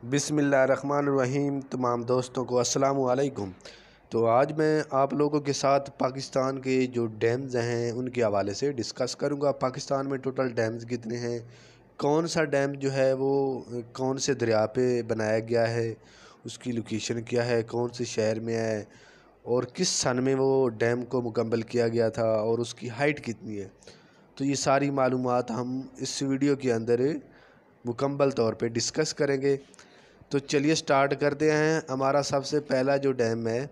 बिस्मिल्लाहिर्रहमानिर्रहीम। तमाम दोस्तों को अस्सलामु अलैकुम। तो आज मैं आप लोगों के साथ पाकिस्तान के जो डैम्स हैं उनके हवाले से डिस्कस करूंगा। पाकिस्तान में टोटल डैम्स कितने हैं, कौन सा डैम जो है वो कौन से दरिया पे बनाया गया है, उसकी लोकेशन क्या है, कौन से शहर में है और किस सन में वो डैम को मुकम्मल किया गया था और उसकी हाइट कितनी है। तो ये सारी मालूमात हम इस वीडियो के अंदर मुकम्मल तौर पे डिस्कस करेंगे। तो चलिए स्टार्ट करते हैं। हमारा सबसे पहला जो डैम है,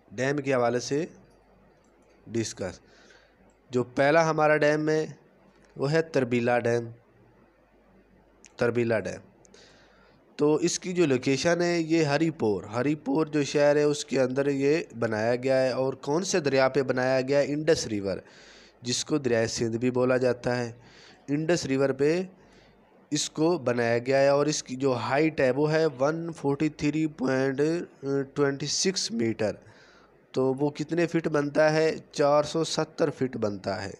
डैम के हवाले से डिस्कस। जो पहला हमारा डैम है वो है तरबीला डैम। तरबीला डैम तो इसकी जो लोकेशन है ये हरीपुर जो शहर है उसके अंदर ये बनाया गया है। और कौन से दरिया पे बनाया गया है? इंडस रिवर, जिसको दरिया सिंध भी बोला जाता है। इंडस रिवर पे इसको बनाया गया है और इसकी जो हाइट है वो है 143.26 मीटर। तो वो कितने फिट बनता है? 470 फिट बनता है,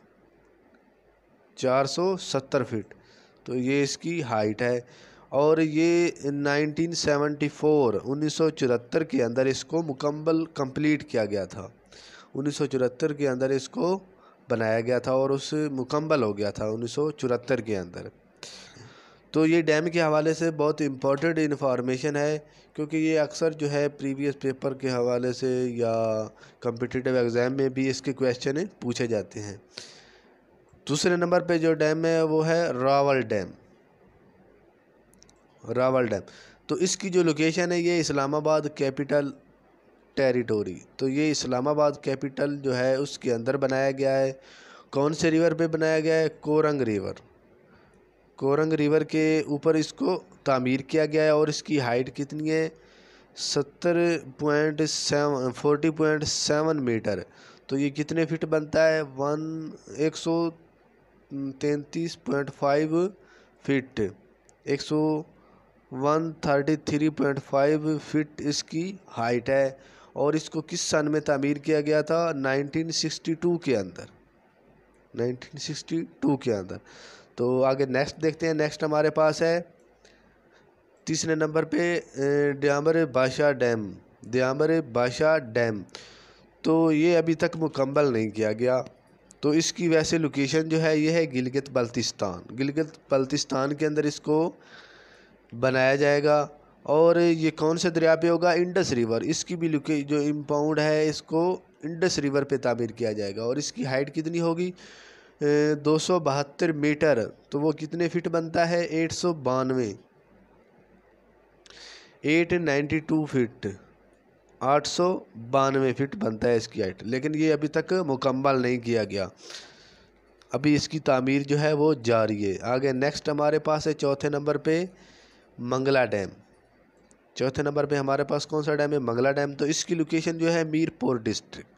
470 फिट। तो ये इसकी हाइट है। और ये 1974 के अंदर इसको कंप्लीट किया गया था। 1974 के अंदर इसको बनाया गया था और उस मुकम्मल हो गया था 1974 के अंदर। तो ये डैम के हवाले से बहुत इम्पोर्टेंट इन्फॉर्मेशन है, क्योंकि ये अक्सर जो है प्रीवियस पेपर के हवाले से या कम्पिटिटिव एग्ज़ाम में भी इसके क्वेश्चन पूछे जाते हैं। दूसरे नंबर पे जो डैम है वो है रावल डैम। रावल डैम तो इसकी जो लोकेशन है ये इस्लामाबाद कैपिटल टेरिटोरी। तो ये इस्लामाबाद कैपिटल जो है उसके अंदर बनाया गया है। कौन से रिवर पे बनाया गया है? कोरंग रिवर। कोरंग रिवर के ऊपर इसको तामीर किया गया है और इसकी हाइट कितनी है? 40.7 मीटर। तो ये कितने फिट बनता है? 133.5 फिट, 133.5 फिट इसकी हाइट है। और इसको किस सन में तामीर किया गया था? 1962 के अंदर, 1962 के अंदर। तो आगे नेक्स्ट देखते हैं। नेक्स्ट हमारे पास है तीसरे नंबर पे दयामर बादशाह डैम। दयामर बादशाह डैम तो ये अभी तक मुकम्मल नहीं किया गया। तो इसकी वैसे लोकेशन जो है ये है गिलगित बल्तिस्तान। गिलगित बल्तिस्तान के अंदर इसको बनाया जाएगा। और ये कौन से दरिया पे होगा? Indus river. इसकी भी जो इम्पाउंड है इसको इंडस रिवर पे तामीर किया जाएगा। और इसकी हाइट कितनी होगी? 272 मीटर। तो वो कितने फिट बनता है? 892 फिट, 892 फिट बनता है इसकी हाइट। लेकिन ये अभी तक मुकम्मल नहीं किया गया, अभी इसकी तामीर जो है वो जारी है। आगे नेक्स्ट हमारे पास है चौथे नंबर पे मंगला डैम। चौथे नंबर पे हमारे पास कौन सा डैम है? मंगला डैम। तो इसकी लोकेशन जो है मीरपुर डिस्ट्रिक्ट।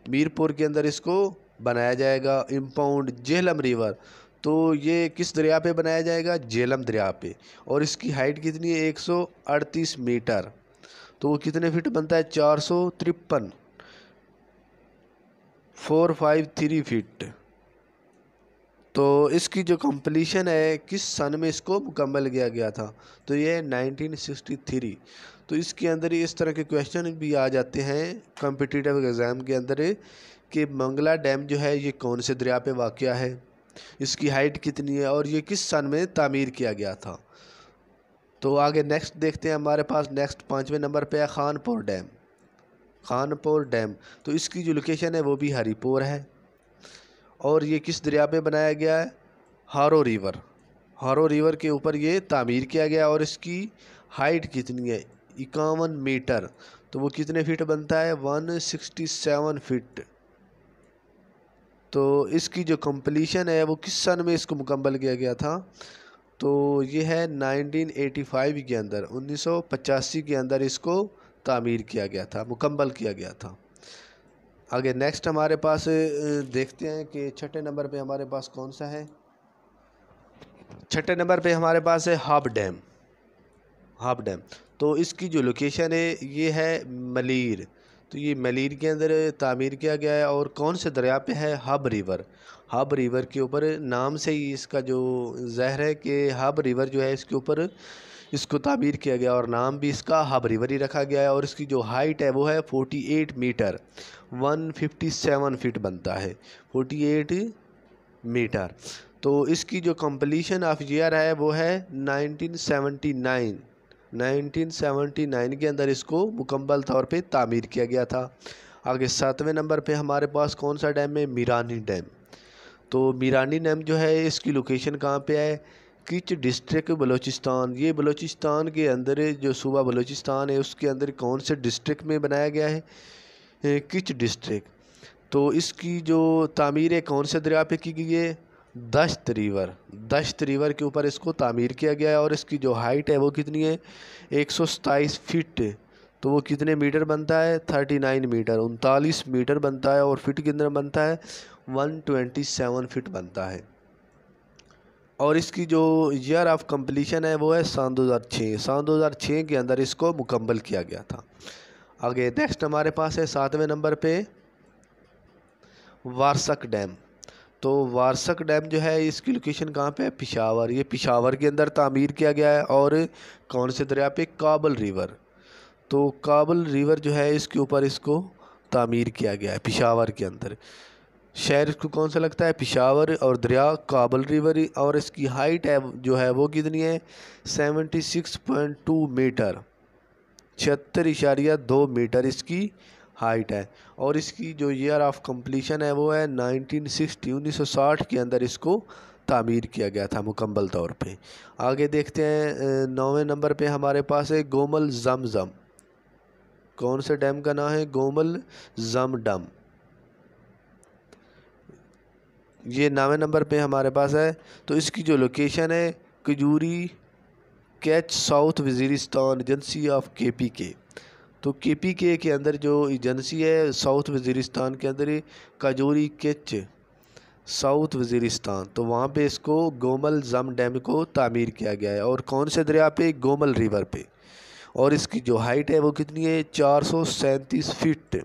मीरपुर के अंदर इसको बनाया जाएगा। Impound Jhelum river. तो ये किस दरिया पे बनाया जाएगा? झेलम दरिया पे। और इसकी हाइट कितनी है? 138 मीटर। तो वो कितने फिट बनता है? 453, 453 फिट। तो इसकी जो कंप्लीशन है किस सन में इसको मुकम्मल किया गया था? तो ये 1963। तो इसके अंदर ही इस तरह के क्वेश्चन भी आ जाते हैं कॉम्पिटिटिव एग्ज़ाम के अंदर कि मंगला डैम जो है ये कौन से दरिया पे वाक़या है, इसकी हाइट कितनी है और ये किस सन में तामीर किया गया था। तो आगे नेक्स्ट देखते हैं। हमारे पास नेक्स्ट पाँचवें नंबर पे है खानपुर डैम। खानपुर डैम तो इसकी जो लोकेशन है वो भी हरीपुर है। और ये किस दरिया पे बनाया गया है? हारो रिवर। हारो रिवर के ऊपर ये तामीर किया गया। और इसकी हाइट कितनी है? 51 मीटर। तो वो कितने फिट बनता है? 167 फिट। तो इसकी जो कंप्लीशन है वो किस सन में इसको मुकम्मल किया गया था? तो ये है 1985 के अंदर, 1985 के अंदर इसको तामीर किया गया था, मुकम्मल किया गया था। आगे नेक्स्ट हमारे पास देखते हैं कि छठे नंबर पे हमारे पास कौन सा है। छठे नंबर पे हमारे पास है हाब डैम। हाब डैम तो इसकी जो लोकेशन है ये है मलीर। तो ये मलीर के अंदर तामीर किया गया है। और कौन से दरिया पे है? Hub river. हब रिवर के ऊपर, नाम से ही इसका जो ज़ाहिर है कि हब रिवर जो है इसके ऊपर इसको तामीर किया गया और नाम भी इसका हब रिवर ही रखा गया है। और इसकी जो हाइट है वो है 48 मीटर, 157 फीट बनता है, 48 मीटर। तो इसकी जो कंप्लीशन ऑफ ईयर है वो है 1979 के अंदर इसको मुकम्मल तौर पे तामीर किया गया था। आगे 7वें नंबर पे हमारे पास कौन सा डैम है? मीरानी डैम। तो मीरानी डैम जो है इसकी लोकेशन कहाँ पे है? किच डिस्ट्रिक्ट बलूचिस्तान। ये बलूचिस्तान के अंदर जो सूबा बलूचिस्तान है उसके अंदर कौन से डिस्ट्रिक्ट में बनाया गया है? किच डिस्ट्रिक्ट। तो इसकी जो तामीर है कौन से दरिया पे की गई है? दश्त रिवर के ऊपर इसको तामीर किया गया है। और इसकी जो हाइट है वो कितनी है? 127 फीट। तो वो कितने मीटर बनता है? 39 मीटर, 39 मीटर बनता है। और फिट कितना बनता है? 127 फीट बनता है। और इसकी जो ईयर ऑफ कंप्लीशन है वो है सन 2006 के अंदर इसको मुकम्मल किया गया था। आगे नेक्स्ट हमारे पास है 7वें नंबर पे वारसक डैम। तो वारसक डैम जो है इसकी लोकेशन कहाँ पे है? पिशावर। ये पिशावर के अंदर तामीर किया गया है। और कौन से दरिया पे? काबल रिवर। तो काबल रिवर जो है इसके ऊपर इसको तामीर किया गया है पिशावर के अंदर। शहर इसको कौन सा लगता है? पिशावर। और दरिया काबल रिवर। और इसकी हाइट है जो है वो कितनी है? 76.2 मीटर, 76.2 मीटर इसकी हाइट है। और इसकी जो ईयर ऑफ कंप्लीशन है वो है 1960 के अंदर इसको तामीर किया गया था मुकम्मल तौर पे। आगे देखते हैं 9वें नंबर पे हमारे पास है गोमल जमजम। कौन से डैम का नाम है? गोमल जमडम। ये 9वें नंबर पे हमारे पास है। तो इसकी जो लोकेशन है Khajuri Kach, south Waziristan agency of KPK। तो KPK के अंदर जो एजेंसी है साउथ वजीरिस्तान के अंदर कजूरी कैच, साउथ वजीरिस्तान, तो वहाँ पे इसको गोमल जम डैम को तामीर किया गया है। और कौन से दरिया पे? गोमल रिवर पे। और इसकी जो हाइट है वो कितनी है? 437 फीट,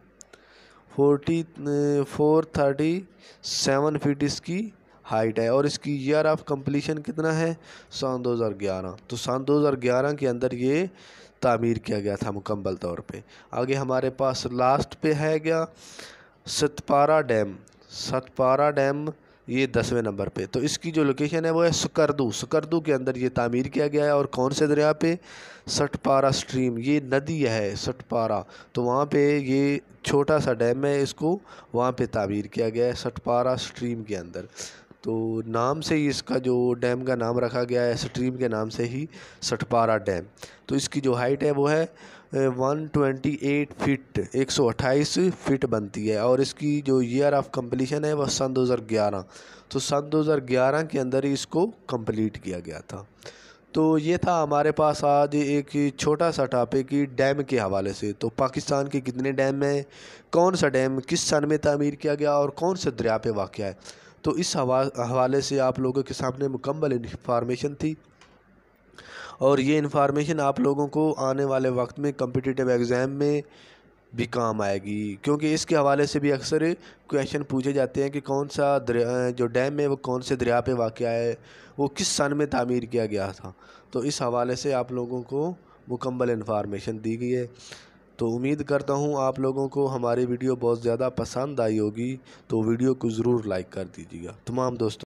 437 फीट इसकी हाइट है। और इसकी ईयर ऑफ कंप्लीशन कितना है? सन 2011। तो सन 2011 के अंदर ये तामीर किया गया था मुकम्मल तौर पे। आगे हमारे पास लास्ट पे है क्या? सतपारा डैम। ये 10वें नंबर पे। तो इसकी जो लोकेशन है वो है सुकरदू के अंदर ये तामीर किया गया है। और कौन से दरिया पे? सटपारा स्ट्रीम, ये नदी है सटपारा। तो वहाँ पे ये छोटा सा डैम है, इसको वहाँ पे तामीर किया गया है सटपारा स्ट्रीम के अंदर। तो नाम से ही इसका जो डैम का नाम रखा गया है स्ट्रीम के नाम से ही, सटपारा डैम। तो इसकी जो हाइट है वो है 128 फीट, 128 फीट बनती है। और इसकी जो ईयर ऑफ कंप्लीशन है वह सन 2011। तो सन 2011 के अंदर ही इसको कंप्लीट किया गया था। तो ये था हमारे पास आज एक छोटा सा टॉपिक डैम के हवाले से। तो पाकिस्तान के कितने डैम हैं, कौन सा डैम किस सन में तामीर किया गया और कौन से दरिया पे वाक़या है। तो इस हवाले से आप लोगों के सामने मुकम्मल इन्फॉर्मेशन थी। और ये इन्फॉर्मेशन आप लोगों को आने वाले वक्त में कम्पिटिटिव एग्ज़ाम में भी काम आएगी, क्योंकि इसके हवाले से भी अक्सर क्वेश्चन पूछे जाते हैं कि कौन सा जो डैम है वो कौन से दरिया पे वाक़या है, वो किस सन में तामीर किया गया था। तो इस हवाले से आप लोगों को मुकम्मल इन्फॉर्मेशन दी गई है। तो उम्मीद करता हूँ आप लोगों को हमारी वीडियो बहुत ज़्यादा पसंद आई होगी। तो वीडियो को ज़रूर लाइक कर दीजिएगा तमाम दोस्तों।